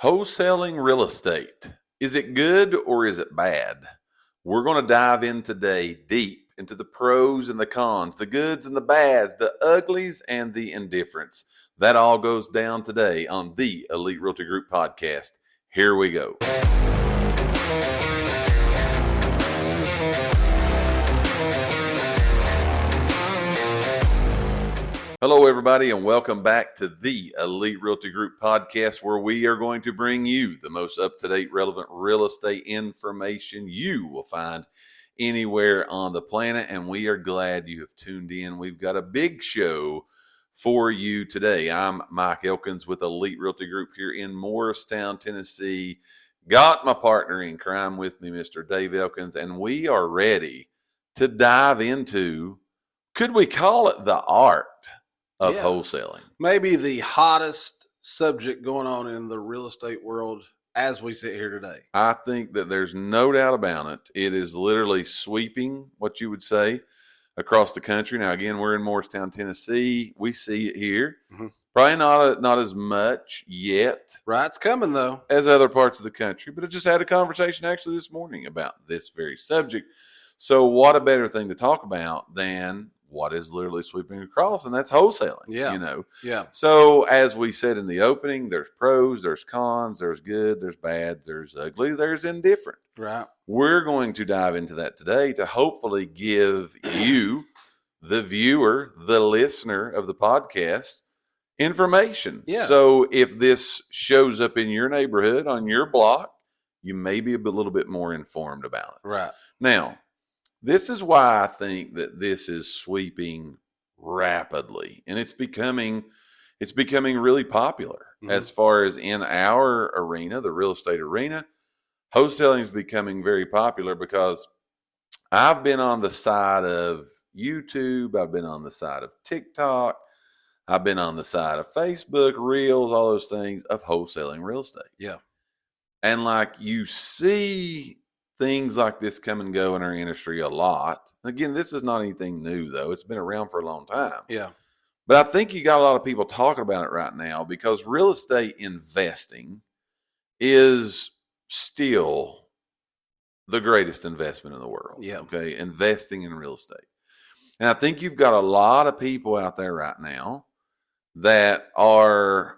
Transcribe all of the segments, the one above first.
Wholesaling real estate. Is it good or is it bad? We're going to dive in today deep into the pros and the cons, the goods and the bads, the uglies and the indifferents. That all goes down today on the Elite Realty Group Podcast. Here we go. Hello, everybody, and welcome back to the Elite Realty Group Podcast, where we are going to bring you the most up-to-date, relevant real estate information you will find anywhere on the planet, and we are glad you have tuned in. We've got a big show for you today. I'm Mike Elkins with Elite Realty Group here in Morristown, Tennessee. Got my partner in crime with me, Mr. Dave Elkins, and we are ready to dive into, could we call it the art of wholesaling? Maybe the hottest subject going on in the real estate world as we sit here today. I think that there's no doubt about it. It is literally sweeping, what you would say, across the country. Now, again, we're in Morristown, Tennessee. We see it here. Mm-hmm. Probably not as much yet. Right, it's coming, though. As other parts of the country. But I just had a conversation actually this morning about this very subject. So what a better thing to talk about than what is literally sweeping across, and that's wholesaling. Yeah. So as we said in the opening, there's pros, there's cons, there's good, there's bad, there's ugly, there's indifferent. Right. We're going to dive into that today to hopefully give you, the viewer, the listener of the podcast, information. Yeah. So if this shows up in your neighborhood, on your block, you may be a little bit more informed about it. Right. Now, this is why I think that this is sweeping rapidly, and it's becoming really popular. Mm-hmm. As far as in our arena, the real estate arena, wholesaling is becoming very popular because I've been on the side of YouTube, I've been on the side of TikTok, I've been on the side of Facebook, Reels, all those things of wholesaling real estate. Yeah. And like you see things like this come and go in our industry a lot. Again, this is not anything new, though. It's been around for a long time. Yeah. But I think you got a lot of people talking about it right now because real estate investing is still the greatest investment in the world. Yeah. Okay. Investing in real estate. And I think you've got a lot of people out there right now that are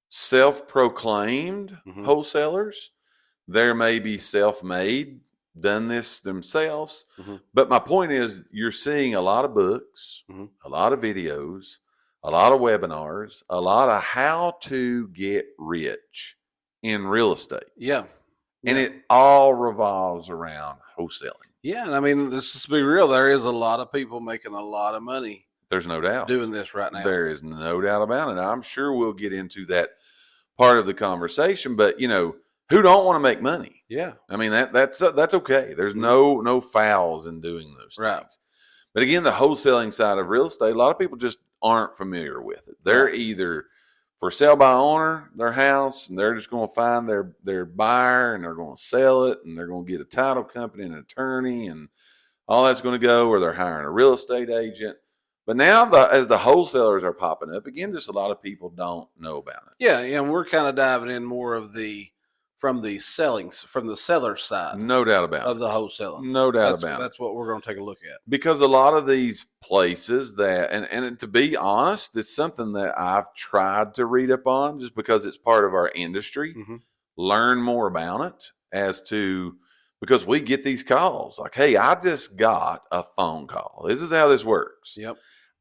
self-proclaimed wholesalers. There may be self-made, done this themselves. Mm-hmm. But my point is you're seeing a lot of books, a lot of videos, a lot of webinars, a lot of how to get rich in real estate. Yeah. And it all revolves around wholesaling. Yeah. And I mean, let's just be real. There is a lot of people making a lot of money. There's no doubt. Doing this right now. There is no doubt about it. I'm sure we'll get into that part of the conversation. But, who don't want to make money? Yeah. I mean, that's okay. There's no fouls in doing those things. But again, the wholesaling side of real estate, a lot of people just aren't familiar with it. They're either for sale by owner, their house, and they're just going to find their buyer and they're going to sell it and they're going to get a title company and an attorney and all that's going to go, or they're hiring a real estate agent. But now as the wholesalers are popping up, again, just a lot of people don't know about it. Yeah. And we're kind of diving in more of from the seller side. No doubt about it. Of the wholesaling. No doubt about it. That's what we're going to take a look at. Because a lot of these places that, and to be honest, it's something that I've tried to read up on just because it's part of our industry, learn more about it because we get these calls like, hey, I just got a phone call. This is how this works. Yep.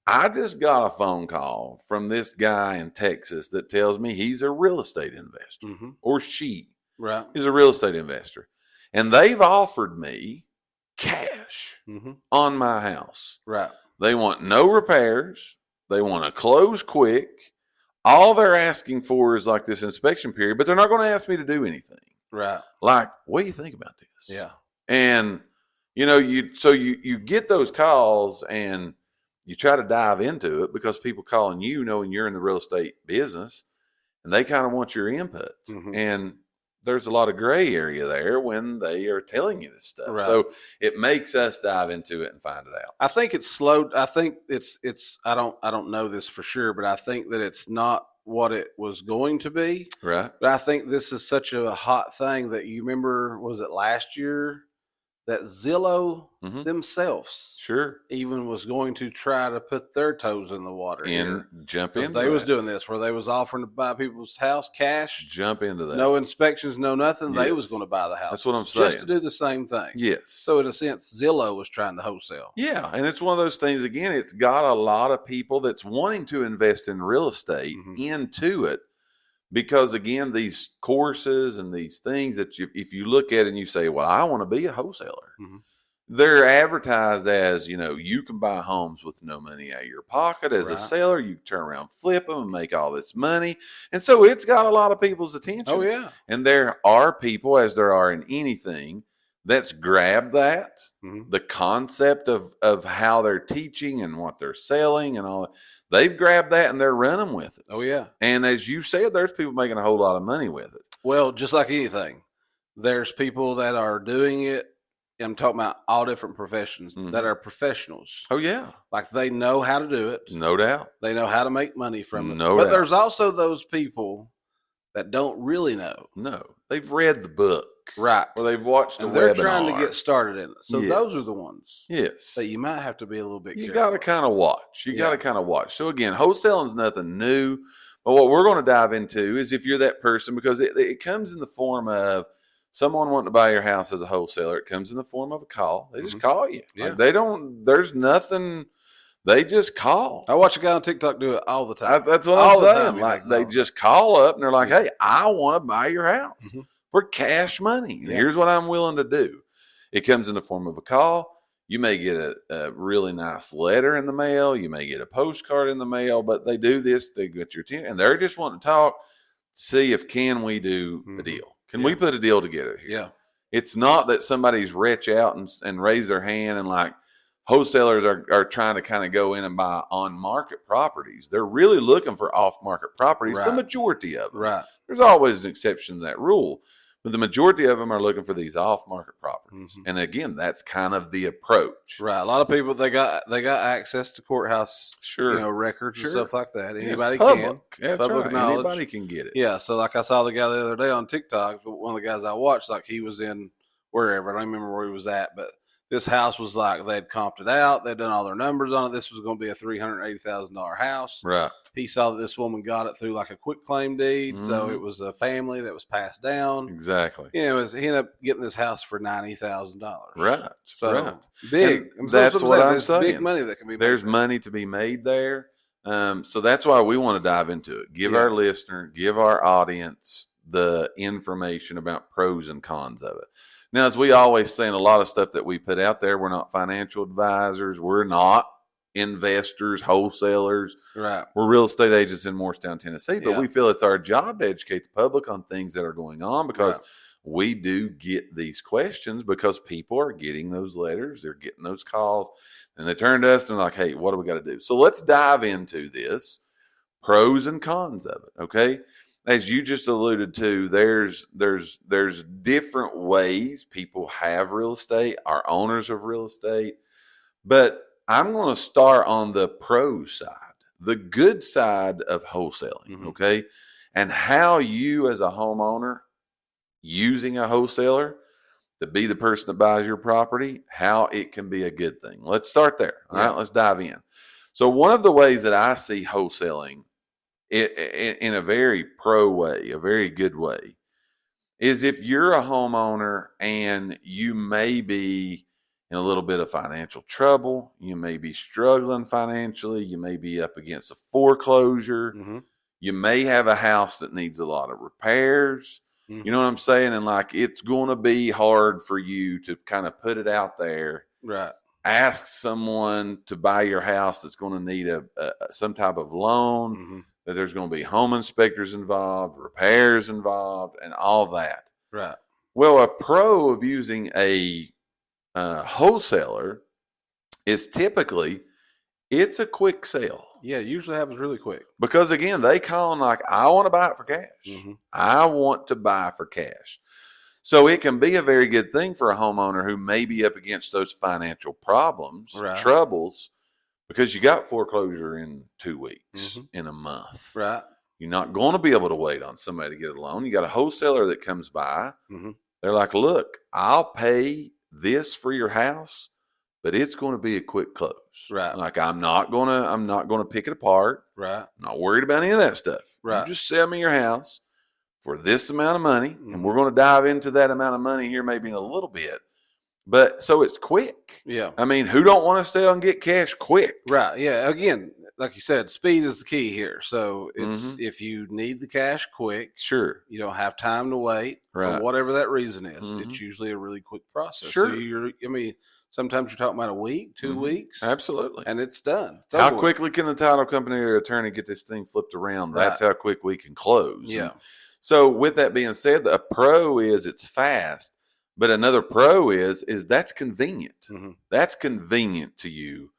I just got a phone call from this guy in Texas that tells me he's a real estate investor or she. Right. He's a real estate investor. And they've offered me cash on my house. Right. They want no repairs. They want to close quick. All they're asking for is like this inspection period, but they're not going to ask me to do anything. Right. Like, what do you think about this? Yeah. And, you get those calls and you try to dive into it because people calling you knowing you're in the real estate business and they kind of want your input. And there's a lot of gray area there when they are telling you this stuff. Right. So it makes us dive into it and find it out. I think it's slow. I think it's I don't know this for sure, but I think that it's not what it was going to be. Right. But I think this is such a hot thing that you remember, was it last year that Zillow themselves Sure. even was going to try to put their toes in the water Jump because into they was that. doing this where they was offering to buy people's house cash. Jump into that. No inspections, no nothing. They Yes. was going to buy the house. That's what I'm just saying. to do the same thing. Yes. So in a sense, Zillow was trying to wholesale. Yeah, and it's one of those things, again, it's got a lot of people that's wanting to invest in real estate into it because, again, these courses and these things that if you look at it and you say, well, I want to be a wholesaler, they're advertised as, you can buy homes with no money out of your pocket. As a seller, you turn around, flip them, and make all this money. And so it's got a lot of people's attention. Oh, yeah. And there are people, as there are in anything, that's grabbed that, the concept of how they're teaching and what they're selling and all that. They've grabbed that and they're running with it. Oh, yeah. And as you said, there's people making a whole lot of money with it. Well, just like anything, there's people that are doing it. I'm talking about all different professions that are professionals. Oh, yeah. Like they know how to do it. No doubt. They know how to make money from it. No but doubt. There's also those people that don't really know. No. They've read the book. Right. Or they've watched and a they're webinar. trying to get started in it. So those are the ones Yes. that you might have to be a little bit You careful. got to kind of watch. You got to kind of watch. So again, wholesaling is nothing new. But what we're going to dive into is if you're that person, because it comes in the form of someone wanting to buy your house as a wholesaler. It comes in the form of a call. They just call you. Yeah. Like there's nothing. They just call. I watch a guy on TikTok do it all the time. That's what I'm saying. Like they just call up and they're like, hey, I want to buy your house for cash money. And here's what I'm willing to do. It comes in the form of a call. You may get a really nice letter in the mail. You may get a postcard in the mail, but they do this. They get your attention. And they're just wanting to talk, see if can we do a deal. Can we put a deal together here? Yeah. It's not that somebody's reach out and raise their hand and like wholesalers are trying to kind of go in and buy on-market properties. They're really looking for off-market properties, the majority of them. Right. There's always an exception to that rule. But the majority of them are looking for these off-market properties. And again, that's kind of the approach. Right. A lot of people, they got access to courthouse records and stuff like that. Anybody can. Yeah, public knowledge. Anybody can get it. Yeah. So like I saw the guy the other day on TikTok, one of the guys I watched, like he was in wherever. I don't remember where he was at, but this house was like they'd comped it out. They'd done all their numbers on it. This was going to be a $380,000 house. Right. He saw that this woman got it through like a quick claim deed. So it was a family that was passed down. Exactly. He ended up getting this house for $90,000. Right. So big. That's what I'm saying. Big money that can be made. There's money to be made there. So that's why we want to dive into it. Give our listener, give our audience the information about pros and cons of it. Now, as we always say in a lot of stuff that we put out there, we're not financial advisors. We're not investors, wholesalers. Right. We're real estate agents in Morristown, Tennessee. But we feel it's our job to educate the public on things that are going on because we do get these questions because people are getting those letters. They're getting those calls. And they turn to us and they're like, hey, what do we got to do? So let's dive into this, pros and cons of it, okay? As you just alluded to, there's different ways people have real estate, our owners of real estate. But I'm going to start on the pro side, the good side of wholesaling, okay? And how you as a homeowner using a wholesaler to be the person that buys your property, how it can be a good thing. Let's start there. All right, let's dive in. So one of the ways that I see wholesaling in a very pro way, a very good way, is if you're a homeowner and you may be in a little bit of financial trouble, you may be struggling financially, you may be up against a foreclosure, you may have a house that needs a lot of repairs, you know what I'm saying? And like it's going to be hard for you to kind of put it out there. Right. Ask someone to buy your house that's going to need some type of loan. That there's going to be home inspectors involved, repairs involved, and all that. Right. Well, a pro of using a wholesaler is typically it's a quick sale. Yeah, it usually happens really quick. Because again, they call them like, I want to buy it for cash. I want to buy for cash. So it can be a very good thing for a homeowner who may be up against those financial problems, troubles, because you got foreclosure in 2 weeks, in a month. Right. You're not going to be able to wait on somebody to get a loan. You got a wholesaler that comes by. Mm-hmm. They're like, look, I'll pay this for your house, but it's going to be a quick close. Right. Like I'm not gonna pick it apart. Right. I'm not worried about any of that stuff. Right. You just sell me your house for this amount of money, Mm-hmm. and we're going to dive into that amount of money here maybe in a little bit. But so it's quick. Yeah. I mean, who don't want to sell and get cash quick? Right. Yeah. Again, like you said, speed is the key here. So it's Mm-hmm. if you need the cash quick, Sure. you don't have time to wait Right. for whatever that reason is. Mm-hmm. It's usually a really quick process. Sure. So sometimes you're talking about a week, 2 Mhm. weeks, Absolutely. and it's done. It's How over with. quickly can the title company or attorney get this thing flipped around? That's how quick we can close. Yeah. And so with that being said, a pro is it's fast, but another pro is that's convenient. Mhm. That's convenient to you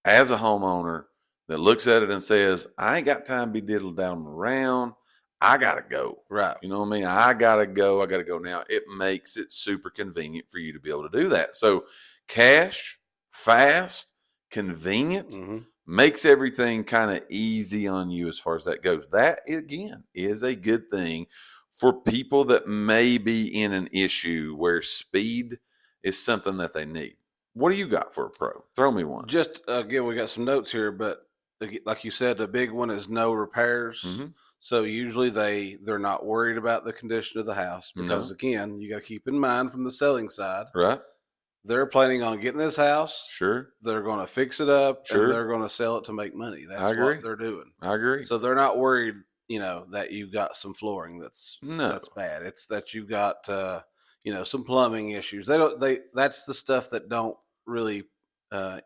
as a homeowner that looks at it and says, I ain't got time to be diddled down around. I got to go. Right. You know what I mean? I got to go. I got to go now. It makes it super convenient for you to be able to do that. So cash, fast, convenient, Mm-hmm. makes everything kind of easy on you as far as that goes. That, again, is a good thing for people that may be in an issue where speed is something that they need. What do you got for a pro? Throw me one. Just again, we got some notes here, but like you said, the big one is no repairs. Mm-hmm. So usually they're not worried about the condition of the house because again, you got to keep in mind from the selling side, Right? they're planning on getting this house. Sure. They're going to fix it up Sure. and they're going to sell it to make money. That's I agree. what they're doing. I agree. So they're not worried, that you've got some flooring that's bad. It's that you've got some plumbing issues. That's the stuff that don't really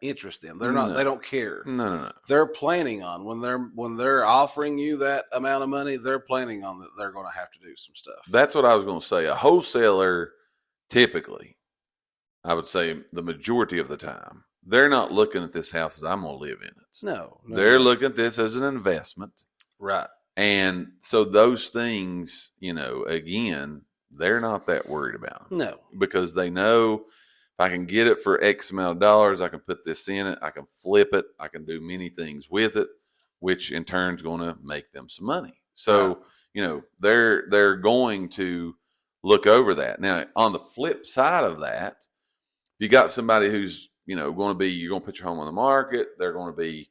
interest them. They don't care. No. They're planning on when they're offering you that amount of money, they're planning on that they're going to have to do some stuff. That's what I was going to say. A wholesaler, typically, I would say the majority of the time, they're not looking at this house as I'm going to live in it. No. They're looking at this as an investment. Right. And so those things, again, they're not that worried about them. No. Because they know if I can get it for X amount of dollars, I can put this in it, I can flip it, I can do many things with it, which in turn is going to make them some money. So, they're going to look over that. Now, on the flip side of that, you got somebody who's, you're going to put your home on the market. They're going to be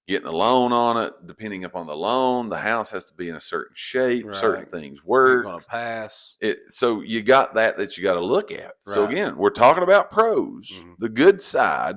getting a loan on it. Depending upon the loan, the house has to be in a certain shape. Right. Certain things work. Going to pass. So you got that you got to look at. Right. So again, we're talking about pros. Mm-hmm. The good side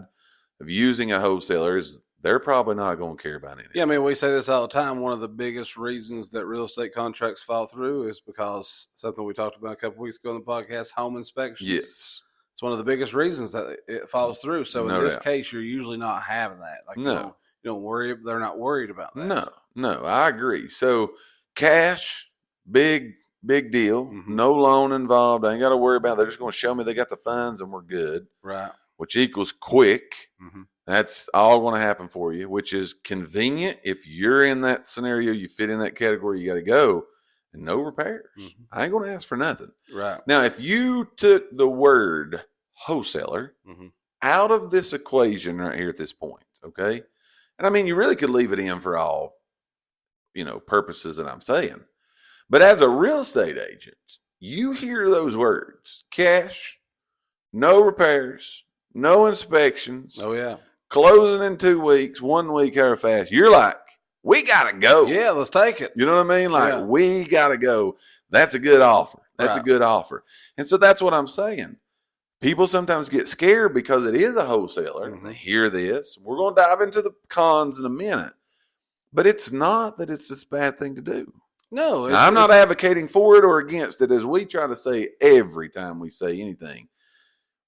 of using a wholesaler is they're probably not going to care about anything. Yeah, I mean, we say this all the time. One of the biggest reasons that real estate contracts fall through is because something we talked about a couple weeks ago on the podcast, home inspections. Yes. It's one of the biggest reasons that it falls through. So No in this doubt. case, you're usually not having that. Like No. you don't worry. They're not worried about that. No, I agree. So cash, big deal. Mm-hmm. No loan involved. I ain't got to worry about it. They're just going to show me they got the funds and we're good. Right. Which equals quick. Mm-hmm. That's all going to happen for you, which is convenient. If you're in that scenario, you fit in that category, you got to go. And no repairs. Mm-hmm. I ain't going to ask for nothing. Right. Now, if you took the word wholesaler Mm-hmm. out of this equation right here at this point, okay? And I mean, you really could leave it in for all, purposes that I'm saying. But as a real estate agent, you hear those words, cash, no repairs, no inspections, Oh yeah. closing in 2 weeks, 1 week, however fast. You're like, we got to go. Yeah, let's take it. You know what I mean? Like, Yeah. we got to go. That's a good offer. That's a Right. good offer. And so that's what I'm saying. People sometimes get scared because it is a wholesaler. Mm-hmm. They hear this. We're going to dive into the cons in a minute. But it's not that it's this bad thing to do. No, Now, I'm not advocating for it or against it, as we try to say every time we say anything.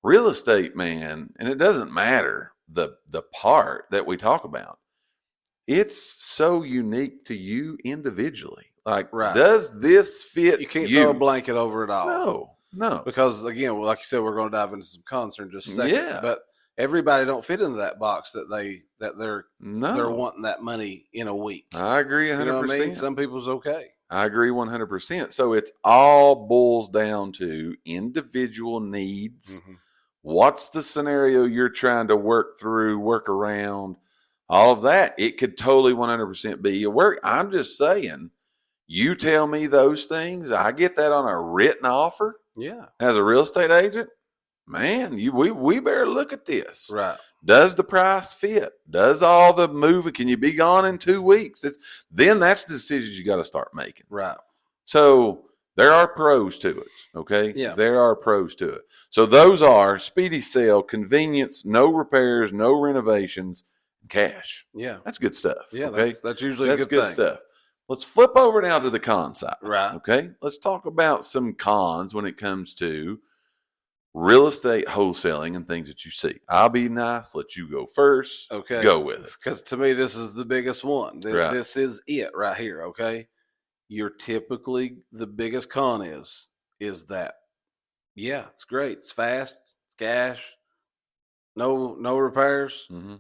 Real estate, man, and it doesn't matter the part that we talk about. It's so unique to you individually. Like, Right. does this fit You can't you? throw a blanket over it all. No. Because again, like you said, we're going to dive into some cons in just a second. Yeah. But everybody don't fit into that box that they're No. wanting that money in a week. I agree 100%. You know what I mean? Some people's okay. I agree 100%. So it's all boils down to individual needs. Mm-hmm. What's the scenario you're trying to work through, work around, all of that? It could totally 100% be your work. I'm just saying, You tell me those things, I get that on a written offer. Yeah. As a real estate agent, man, we better look at this. Right. Does the price fit? Does all the moving? Can you be gone in 2 weeks? Then that's the decisions you got to start making. Right. So there are pros to it. Okay. Yeah. There are pros to it. So those are speedy sale, convenience, no repairs, no renovations, cash. Yeah. That's good stuff. Yeah. Okay. That's usually That's a good good thing. stuff. Let's flip over now to the con side. Right. Okay. Let's talk about some cons when it comes to real estate wholesaling and things that you see. I'll be nice. Let you go first. Okay. Go with it. Because to me, this is the biggest one. Right. This is it right here. Okay. You're typically, the biggest con is that, yeah, it's great. It's fast. It's cash. No repairs. Mm-hmm.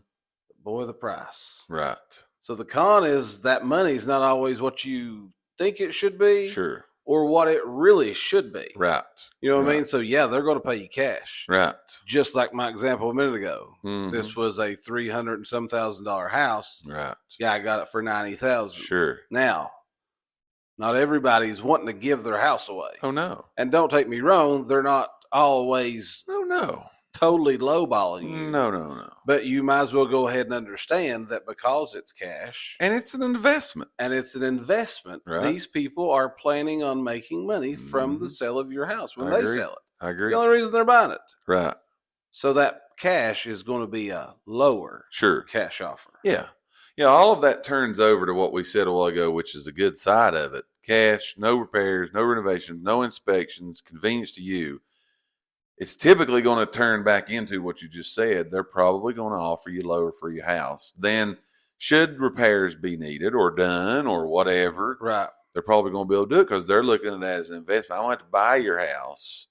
Boy, the price. Right. So the con is that money's not always what you think it should be. Sure. Or what it really should be. Right. You know what Right. I mean? So yeah, they're going to pay you cash. Right. Just like my example a minute ago. Mhm. This was a $300 and some $1,000 house. Right. Yeah, I got it for $90,000. Sure. Now, not everybody's wanting to give their house away. Oh no. And don't take me wrong, they're not always No. totally lowballing you. No. But you might as well go ahead and understand that because it's cash And it's an investment. and it's an investment, Right. these people are planning on making money from the Mhm. sale of your house when I they agree. sell it. I It's agree. the only reason they're buying it. Right. So that cash is going to be a lower Sure. cash offer. Yeah. Yeah. All of that turns over to what we said a while ago, which is the good side of it. Cash, no repairs, no renovations, no inspections, convenience to you. It's typically going to turn back into what you just said. They're probably going to offer you lower for your house. Then, should repairs be needed or done or whatever, Right. they're probably going to be able to do it because they're looking at it as an investment. I don't have to buy your house.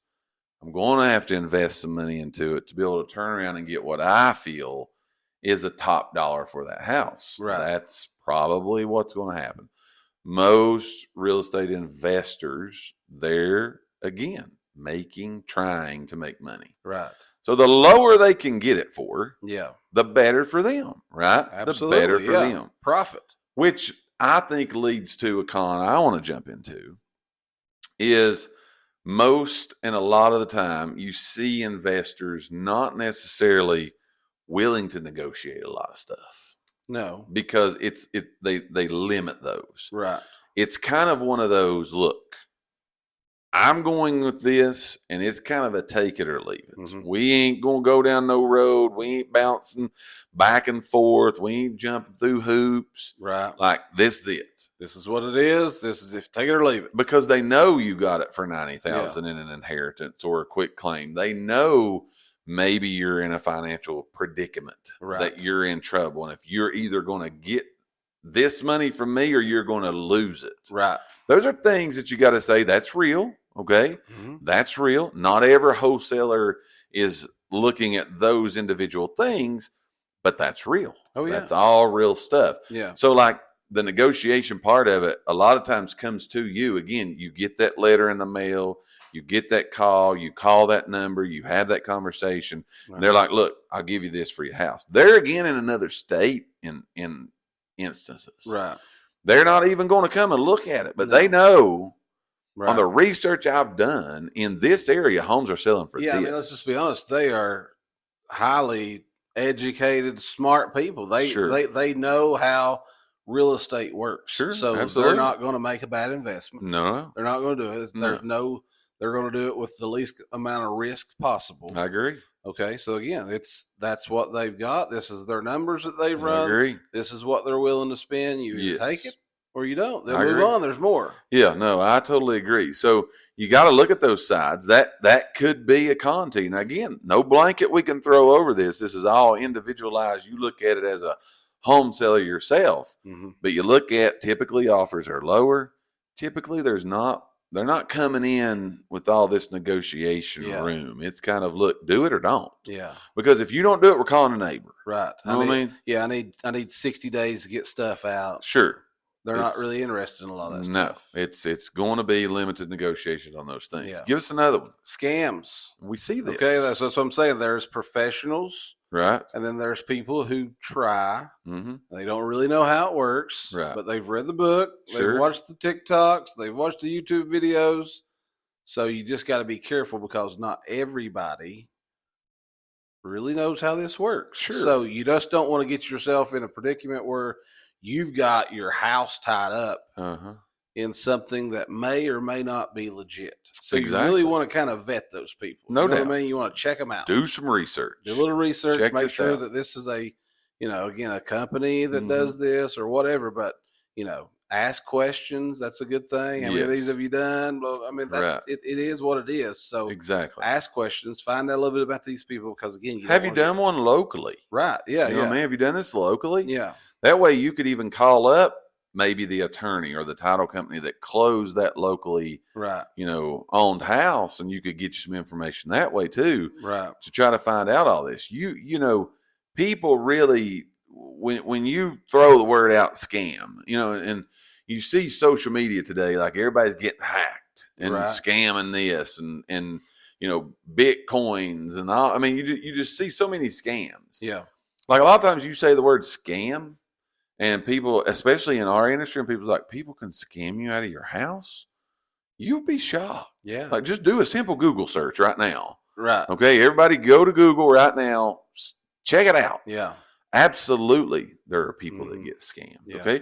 I'm going to have to invest some money into it to be able to turn around and get what I feel is the top dollar for that house. Right. That's probably what's going to happen. Most real estate investors, they're, again, trying to make money. Right. So the lower they can get it for, Yeah. the better for them, right? Absolutely. The better for yeah. them. Profit. Which I think leads to a con I want to jump into is most and a lot of the time you see investors not necessarily willing to negotiate a lot of stuff No. because they limit those. Right. It's kind of one of those, look, I'm going with this, and it's kind of a take it or leave it. Mhm. We ain't going to go down no road. We ain't bouncing back and forth. We ain't jumping through hoops. Right. Like, this is it. This is what it is. This is if take it or leave it. Because they know you got it for $90,000 in an inheritance or a quick claim. They know maybe you're in a financial predicament, Right. that you're in trouble. And if you're either going to get this money from me or you're going to lose it. Right. Those are things that you got to say, that's real. Okay. Mhm. That's real. Not every wholesaler is looking at those individual things, but that's real. Oh, yeah. That's all real stuff. Yeah. So, like, the negotiation part of it, a lot of times comes to you. Again, you get that letter in the mail, you get that call, you call that number, you have that conversation. Right. And they're like, look, I'll give you this for your house. They're again in another state in instances. Right. They're not even going to come and look at it, but No. they know Right. on the research I've done in this area, homes are selling for yeah, this. I mean, let's just be honest. They are highly educated, smart people. They Sure. they know how real estate works. Sure, So absolutely. they're not going to make a bad investment. No, They're not going to do it. No. They're going to do it with the least amount of risk possible. I agree. Okay, so again, that's what they've got. This is their numbers that they've I run. agree. This is what they're willing to spend. You either Yes. take it or you don't. They'll I move agree. on. There's more. Yeah, no, I totally agree. So you got to look at those sides. That could be a con to you. Now, again, no blanket we can throw over this. This is all individualized. You look at it as a home seller yourself, Mhm. but you look at typically offers are lower. Typically, they're not coming in with all this negotiation Yeah. room. It's kind of, look, do it or don't. Yeah, Because if you don't do it, we're calling a neighbor. right. You know what I mean? Yeah, I need 60 days to get stuff out. Sure. They're not It's- really interested in a lot of that No, stuff. it's going to be limited negotiations on those things. Yeah. Give us another one. Scams. We see this. Okay, that's what I'm saying. There's professionals Right. And then there's people who try. Mm-hmm. They don't really know how it works, Right. but they've read the book. Sure. They've watched the TikToks. They've watched the YouTube videos. So you just got to be careful because not everybody really knows how this works. Sure. So you just don't want to get yourself in a predicament where you've got your house tied up in something that may or may not be legit. So you really want to kind of vet those people. No doubt. What I mean? You want to check them out. Do some research. Do a little research. Check make sure out. that this is a, again, a company that does this or whatever. But, ask questions. That's a good thing. How many of these have you done? Well, I mean, it is what it is. So exactly, ask questions. Find out a little bit about these people because, again, have you done one locally? Right. Yeah. You know what I mean? Have you done this locally? Yeah. That way you could even call up maybe the attorney or the title company that closed that locally, owned house, and you could get you some information that way too, to try to find out all this. People really, when you throw the word out scam, and you see social media today, like everybody's getting hacked and scamming this and Bitcoins and all. I mean, you just see so many scams. Yeah. Like a lot of times you say the word scam and people, especially in our industry, and people's like, people can scam you out of your house. You'll be shocked. Yeah. Like just do a simple Google search right now. Right. Okay. Everybody go to Google right now. Check it out. Yeah. Absolutely. There are people that get scammed. Yeah. Okay.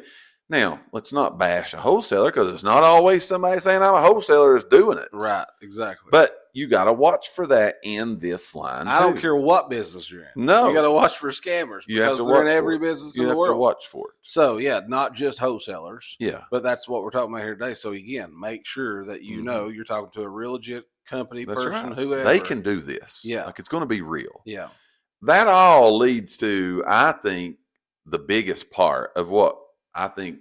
Now, let's not bash a wholesaler because it's not always somebody saying I'm a wholesaler is doing it. Right, exactly. But you got to watch for that in this line. I don't care what business you're in. No. You got to watch for scammers because they're in every business in the world. You have to watch for it. So, not just wholesalers. Yeah. But that's what we're talking about here today. So, again, make sure that you know you're talking to a real legit company, person, whoever. They can do this. Yeah. Like it's going to be real. Yeah. That all leads to, I think, the biggest part of what I think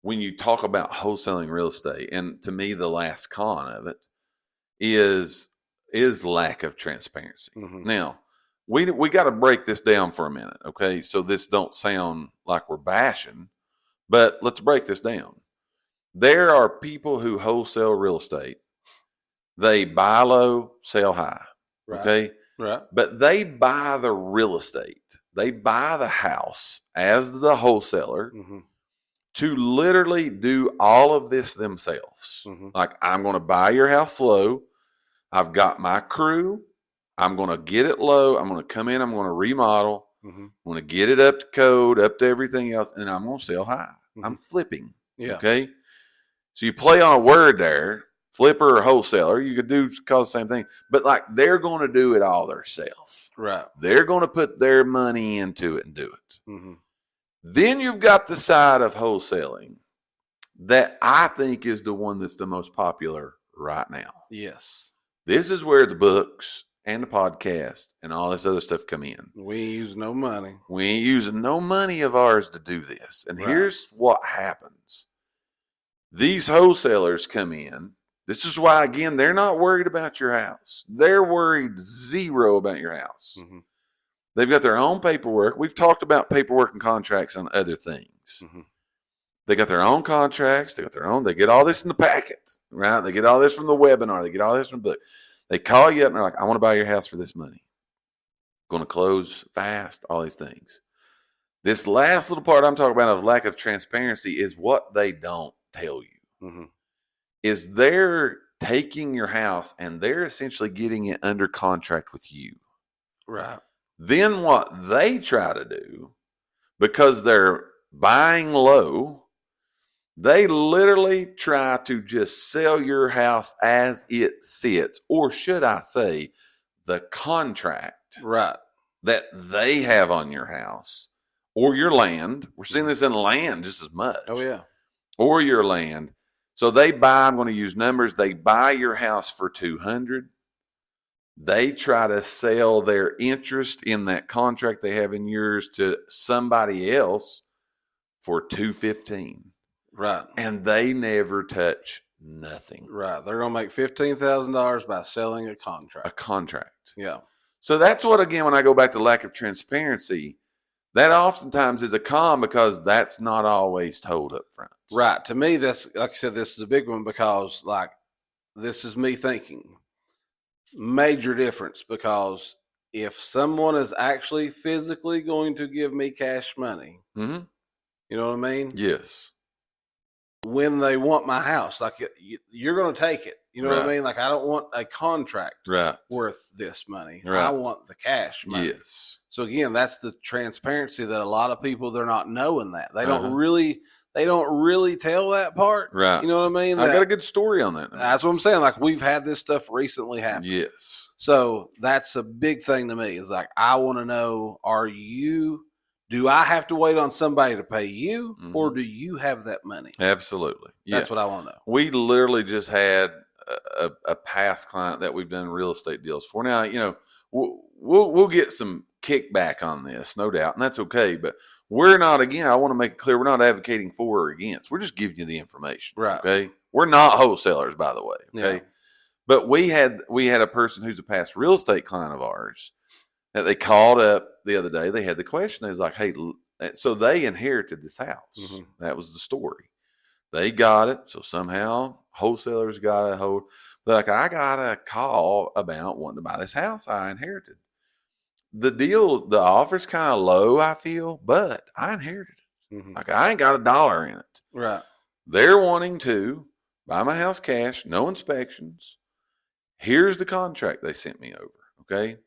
when you talk about wholesaling real estate, and to me, the last con of it is lack of transparency. Now, we got to break this down for a minute, okay? So this don't sound like we're bashing, but let's break this down. There are people who wholesale real estate. They buy low, sell high, okay? Right. But they buy the real estate. They buy the house as the wholesaler to literally do all of this themselves. Like, I'm going to buy your house low. I've got my crew. I'm going to get it low. I'm going to come in. I'm going to remodel. I'm going to get it up to code, up to everything else, and I'm going to sell high. I'm flipping. Yeah. Okay. So you play on a word there, flipper or wholesaler. You could call the same thing, but like they're going to do it all themselves. Right. They're going to put their money into it and do it. Then you've got the side of wholesaling that I think is the one that's the most popular right now. Yes. This is where the books and the podcast and all this other stuff come in. We ain't using no money. We ain't using no money of ours to do this. And here's what happens. These wholesalers come in. This is why, again, they're not worried about your house. They're worried zero about your house. They've got their own paperwork. We've talked about paperwork and contracts on other things. They got their own contracts. They get all this in the packet, right? They get all this from the webinar. They get all this from the book. They call you up and they're like, I want to buy your house for this money. Going to close fast, all these things. This last little part I'm talking about of lack of transparency is what they don't tell you. Is they're taking your house and they're essentially getting it under contract with you. Right. Then what they try to do, because they're buying low, they literally try to just sell your house as it sits, or should I say, the contract that they have on your house or your land. We're seeing this in land just as much. Oh, yeah. Or your land. So they buy, I'm going to use numbers, they buy your house for $200,000. They try to sell their interest in that contract they have in yours to somebody else for $215,000. Right. And they never touch nothing. Right. They're going to make $15,000 by selling a contract. A contract. Yeah. So that's what, again, when I go back to lack of transparency, that oftentimes is a con because that's not always told up front. Right. To me, that's, like I said, this is a big one because, like, this is me thinking. Major difference because if someone is actually physically going to give me cash money, Mm-hmm. you know what I mean? Yes. When they want my house, like you're going to take it. You know what I Right. mean? Like I don't want a contract Right. worth this money. Right. I want the cash money. Yes. So again, that's the transparency that a lot of people, they're not knowing that. They Uh-huh. don't really tell that part. Right. You know what I mean? I got a good story on that. That's what I'm saying. Like we've had this stuff recently happen. Yes. So that's a big thing to me. Is like I want to know: do I have to wait on somebody to pay you, or do you have that money? Absolutely. That's what I want to know. We literally just had a past client that we've done real estate deals for. Now, you know, we'll get some kickback on this, no doubt, and that's okay. But we're not. Again, I want to make it clear: we're not advocating for or against. We're just giving you the information. Right. Okay. We're not wholesalers, by the way. Okay. Yeah. But we had a person who's a past real estate client of ours that they called up the other day. They had the question. They was like, "Hey," so they inherited this house. Mm-hmm. That was the story. They got it. So somehow wholesalers got a hold. They're like, I got a call about wanting to buy this house I inherited. The offer's kind of low, I feel, but I inherited it. Mm-hmm. Like I ain't got $1 in it. Right. They're wanting to buy my house cash, no inspections. Here's the contract they sent me over. Okay.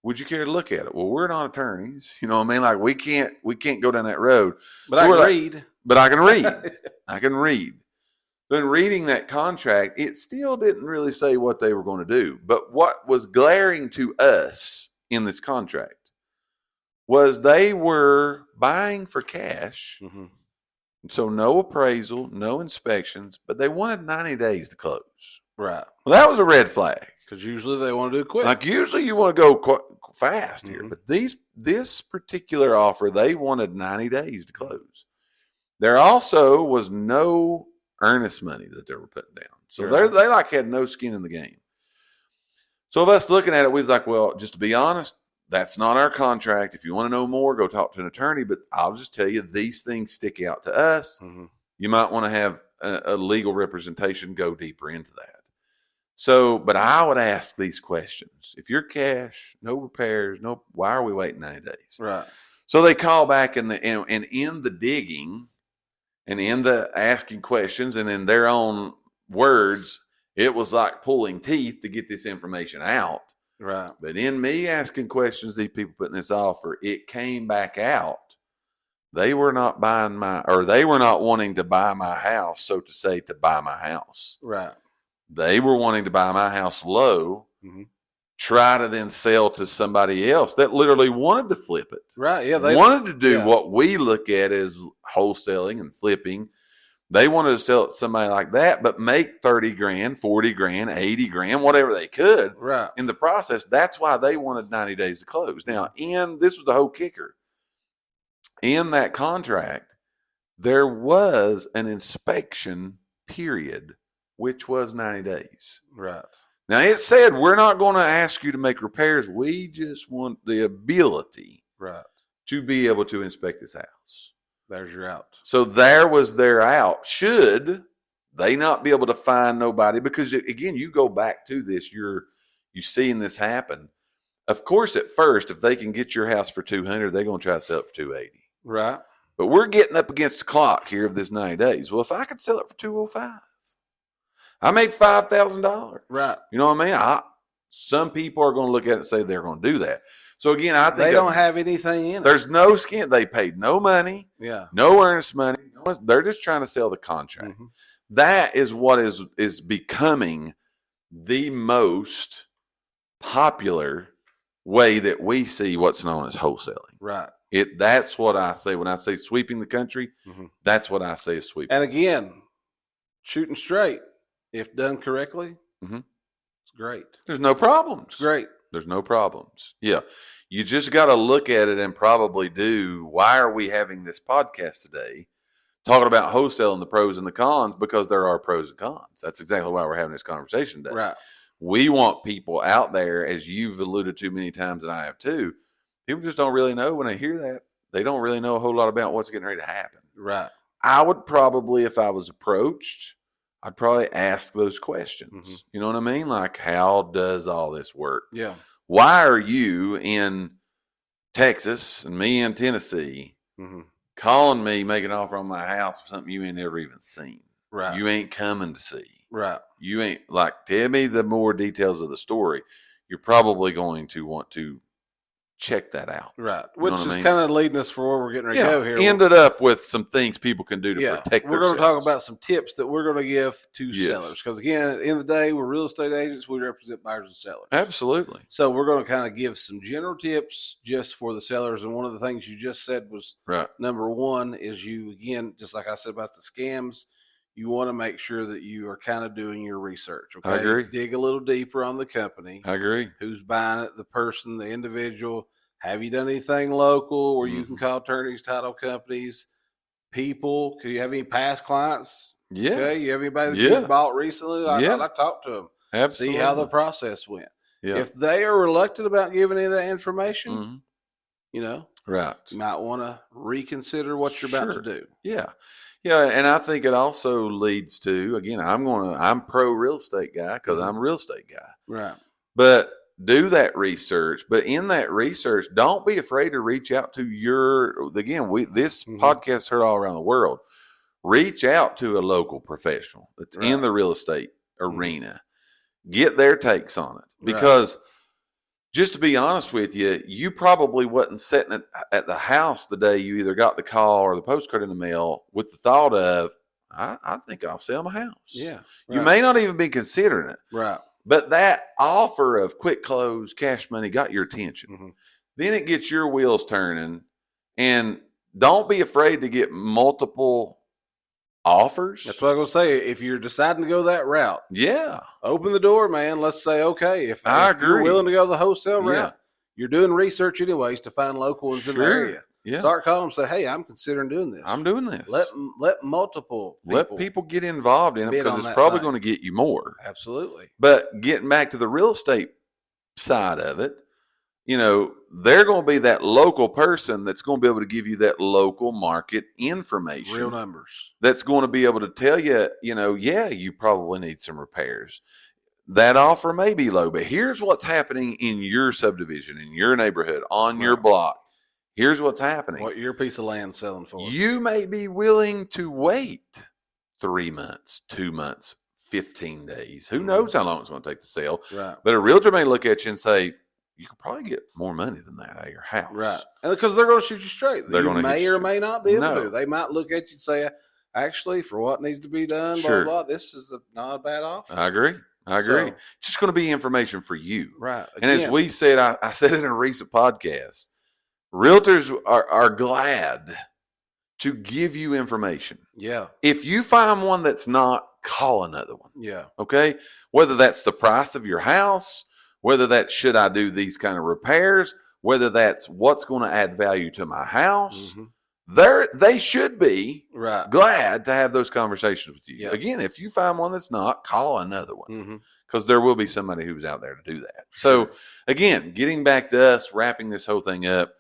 Would you care to look at it? Well, we're not attorneys. You know what I mean? Like we can't go down that road. But so I can read. But I can read. I can read. But in reading that contract, it still didn't really say what they were going to do. But what was glaring to us in this contract was they were buying for cash. Mm-hmm. So no appraisal, no inspections, but they wanted 90 days to close. Right. Well, that was a red flag. Because usually they want to do it quick. Like usually you want to go fast here. Mm-hmm. But this particular offer, they wanted 90 days to close. There also was no earnest money that they were putting down. So they like had no skin in the game. So of us looking at it, we was like, well, just to be honest, that's not our contract. If you want to know more, go talk to an attorney. But I'll just tell you, these things stick out to us. Mm-hmm. You might want to have a legal representation, go deeper into that. So, but I would ask these questions. If you're cash, no repairs, why are we waiting 90 days? Right. So they call back and in the digging and in the asking questions and in their own words, it was like pulling teeth to get this information out. Right. But in me asking questions, these people putting this offer, it came back out. They were not wanting to buy my house, so to say, to buy my house. Right. They were wanting to buy my house low, mm-hmm. try to then sell to somebody else that literally wanted to flip it. Right. Yeah. They wanted to do what we look at as wholesaling and flipping. They wanted to sell it to somebody like that, but make 30 grand, 40 grand, 80 grand, whatever they could in the process. That's why they wanted 90 days to close. Now, this was the whole kicker. In that contract, there was an inspection period, which was 90 days. Right. Now, it said, we're not going to ask you to make repairs. We just want the ability to be able to inspect this house. There's your out. So there was their out. Should they not be able to find nobody? Because, again, you go back to this, you seeing this happen. Of course, at first, if they can get your house for $200, they're going to try to sell it for $280. Right. But we're getting up against the clock here of this 90 days. Well, if I could sell it for $205, I made $5,000. Right. You know what I mean? Some people are going to look at it and say they're going to do that. So again, I think they don't have anything in it. There's no skin. They paid no money. Yeah. No earnest money. They're just trying to sell the contract. Mm-hmm. That is what is becoming the most popular way that we see what's known as wholesaling. Right. That's what I say when I say sweeping the country. Mm-hmm. That's what I say is sweeping. And again, shooting straight, if done correctly, mm-hmm. it's great. There's no problems. It's great. There's no problems. Yeah. You just got to look at it and probably why are we having this podcast today talking about wholesaling, the pros and the cons? Because there are pros and cons. That's exactly why we're having this conversation today. Right. We want people out there, as you've alluded to many times, and I have too. People just don't really know when they hear that. They don't really know a whole lot about what's getting ready to happen. Right. I would probably, if I was approached, I'd probably ask those questions. Mm-hmm. You know what I mean? Like, how does all this work? Yeah. why are you in Texas and me in Tennessee calling me, making an offer on my house for something you ain't never even seen? Right. You ain't coming to see. Right. You ain't tell me the more details of the story. You're probably going to want to check that out. Right. You know Which is I mean? kind of leading us for where we're getting ready to go here. Ended up with some things people can do to protect We're going themselves. to talk about some tips that we're going to give to sellers. Because again, at the end of the day, we're real estate agents. We represent buyers and sellers. Absolutely. So we're going to kind of give some general tips just for the sellers. And one of the things you just said was number one is you, again, just like I said about the scams, you want to make sure that you are kind of doing your research. Okay. I agree. Dig a little deeper on the company. I agree. Who's buying it, the person, the individual. Have you done anything local where you can call attorneys, title companies, people? Do you have any past clients? Yeah. Okay. You have anybody that you bought recently? I talked to them. Absolutely. See how the process went. Yeah. If they are reluctant about giving any of that information, you know, you might want to reconsider what you're about to do. Yeah. Yeah. And I think it also leads to, again, I'm pro real estate guy because I'm a real estate guy. Right. But do that research. But in that research, don't be afraid to reach out to this podcast heard all around the world. Reach out to a local professional that's in the real estate arena. Get their takes on it. Because just to be honest with you, you probably wasn't sitting at the house the day you either got the call or the postcard in the mail with the thought of, I think I'll sell my house. Yeah. You may not even be considering it. Right. But that offer of quick close, cash money got your attention. Then it gets your wheels turning. And don't be afraid to get multiple offers. That's what I'm going to say. If you're deciding to go that route, open the door, man. Let's say, okay, if you're willing to go the wholesale route, you're doing research anyways to find local ones in the area. Yeah. Start calling them, say, hey, I'm considering doing this. I'm doing this. Let multiple people get involved in it because it's probably going to get you more. Absolutely. But getting back to the real estate side of it, you know, they're going to be that local person that's going to be able to give you that local market information. Real numbers. That's going to be able to tell you, you know, you probably need some repairs. That offer may be low, but here's what's happening in your subdivision, in your neighborhood, on your block. Here's what's happening. What your piece of land selling for? You may be willing to wait 3 months, 2 months, 15 days. Who knows how long it's going to take to sell? Right. But a realtor may look at you and say, you could probably get more money than that out of your house. Right. And because they're going to shoot you straight. You may or may not be able to. They might look at you and say, actually, for what needs to be done, blah, blah, this is not a bad offer. I agree. So, just going to be information for you. Right. Again, and as we said, I said it in a recent podcast, realtors are glad to give you information. Yeah. If you find one that's not, call another one. Yeah. Okay. Whether that's the price of your house, whether that's should I do these kind of repairs, whether that's what's going to add value to my house, they should be glad to have those conversations with you. Yeah. Again, if you find one that's not, call another one because there will be somebody who's out there to do that. So again, getting back to us, wrapping this whole thing up,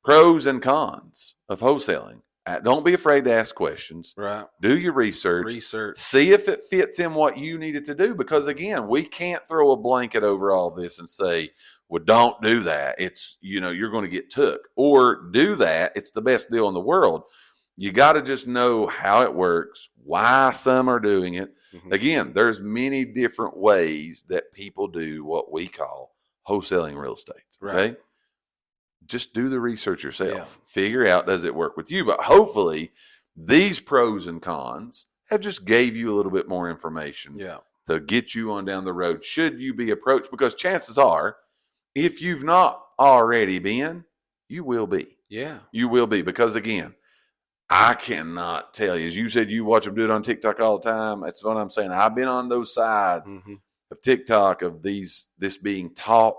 pros and cons of wholesaling. Don't be afraid to ask questions. Right. Do your research. See if it fits in what you need it to do. Because again, we can't throw a blanket over all this and say, well, don't do that. It's, you're going to get took. Or do that. It's the best deal in the world. You got to just know how it works, why some are doing it. Again, there's many different ways that people do what we call wholesaling real estate. Okay. Just do the research yourself. Figure out, does it work with you? But hopefully these pros and cons have just gave you a little bit more information to get you on down the road should you be approached, because chances are if you've not already been, you will be. Yeah. You will be, because again, I cannot tell you, as you said, you watch them do it on TikTok all the time. That's what I'm saying. I've been on those sides of TikTok of this being taught.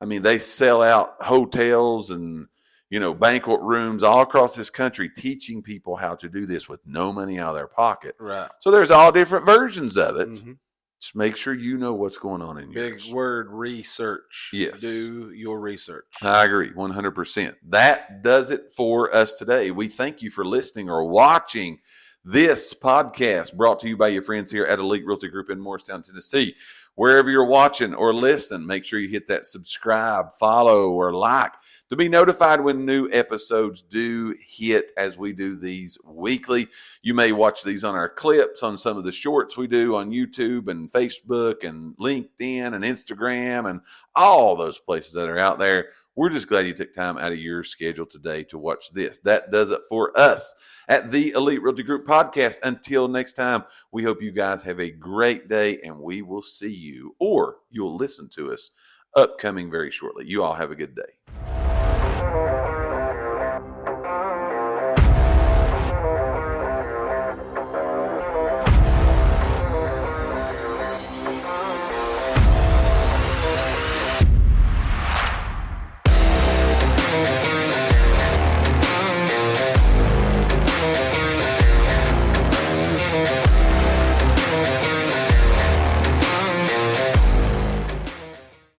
I mean, they sell out hotels and, banquet rooms all across this country, teaching people how to do this with no money out of their pocket. Right. So there's all different versions of it. Just make sure you know what's going on in yours. Big word, research. Yes. Do your research. I agree, 100%. That does it for us today. We thank you for listening or watching this podcast brought to you by your friends here at Elite Realty Group in Morristown, Tennessee. Wherever you're watching or listening, make sure you hit that subscribe, follow, or like to be notified when new episodes do hit, as we do these weekly. You may watch these on our clips, on some of the shorts we do on YouTube and Facebook and LinkedIn and Instagram and all those places that are out there. We're just glad you took time out of your schedule today to watch this. That does it for us at the Elite Realty Group Podcast. Until next time, we hope you guys have a great day, and we will see you, or you'll listen to us, upcoming very shortly. You all have a good day.